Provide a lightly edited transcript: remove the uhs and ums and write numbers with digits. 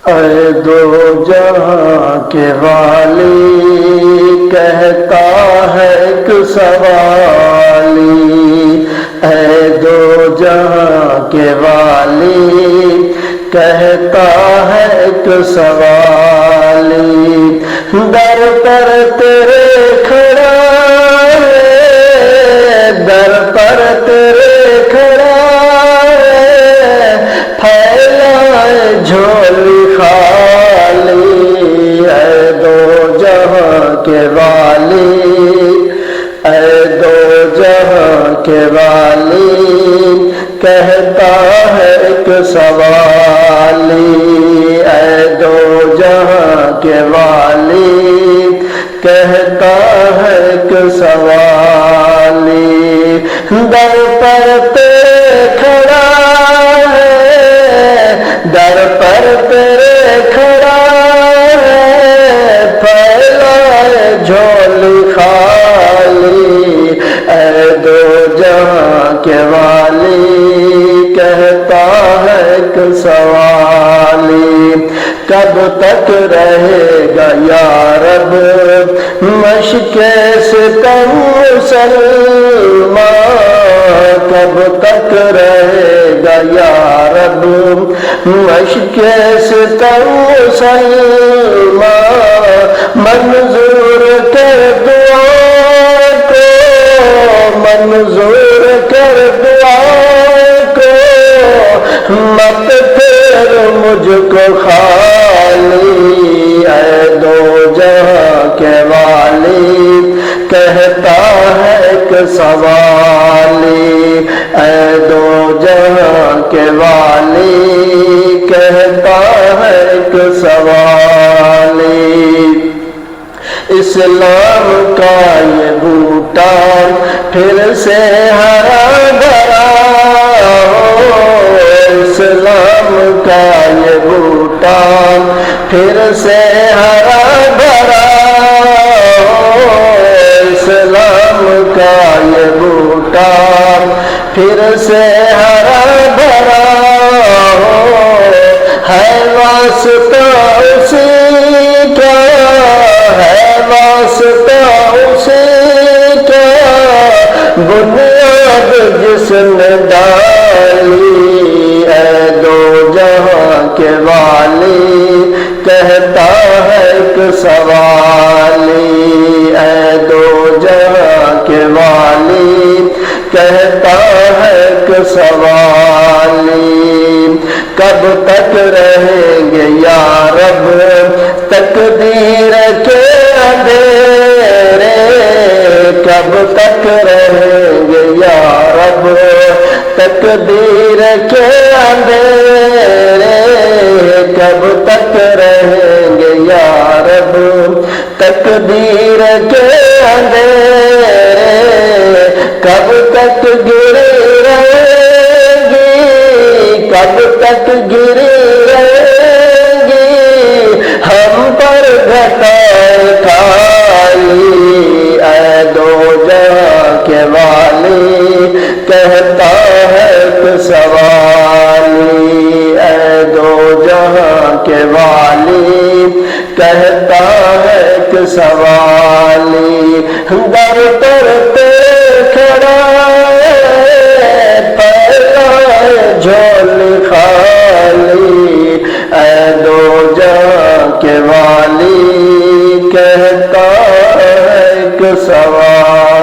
اے دو جہاں کے والی کہتا ہے ایک سوالی، اے دو جہاں کے والی کہتا ہے ایک سوالی، در پر تیرے کھڑا ہے، در پر تیرے کھڑا ہے، پھیلائے جھولی خالی، اے دو جہاں کے والی، اے دو جہاں کے والی کہتا ہے ایک سوالی، اے دو جہاں کے والی کہتا ہے ایک سوالی، در پر تیرے کھڑا ہے، در پر تیرے کھڑا ہے، پھیلائے جھولی خالی، اے دو جہاں کے والی کہتا ہے ایک سوالی، کب تک رہے گا یا رب مشق ستم مسلمان، کب تک رہے گا یا رب مشق ستم مسلمان، منظور کر دعا کو، منظور کر دعا کو، مت پھر مجھ کو خالی، اے دو جہاں کے والی کہتا ہے ایک سوالی، اے دو جہاں کے والی کہتا ہے ایک سوالی، اسلام کا یہ بوٹا پھر سے ہرا بھرا ہو، اسلام کا یہ بوٹا پھر سے ہرا بھرا ہو، اسلام کا یہ بوٹا پھر سے ہرا بھرا ہو، ہے واسطہ اسی کا، ہے واسطہ اسی کا، بنیاد جس نے ڈالی، اے دو جہاں کے والی کہتا ہے ایک سوالی، اے دو جہاں کے والی کہتا ہے ایک سوالی، کب تک رہیں گے یا رب تقدیر کے اندھیرے، کب تک رہیں گے یا رب تقدیر کے اندھیرے، کب تک رہیں گے یا رب تقدیر کے اندھیرے، کب تک گری رہے گی، کب تک گری رہے گی ہم پر گھٹائے خالی، اے دو جہاں کے والی کہتا ہے ایک سوالی، اے دو جہاں کے والی کہتا ہے ایک سوالی، در پر تیرے کھڑا ہے، پھیلائے جھولی خالی، اے دو جہاں کے والی کہتا ہے ایک سوالی۔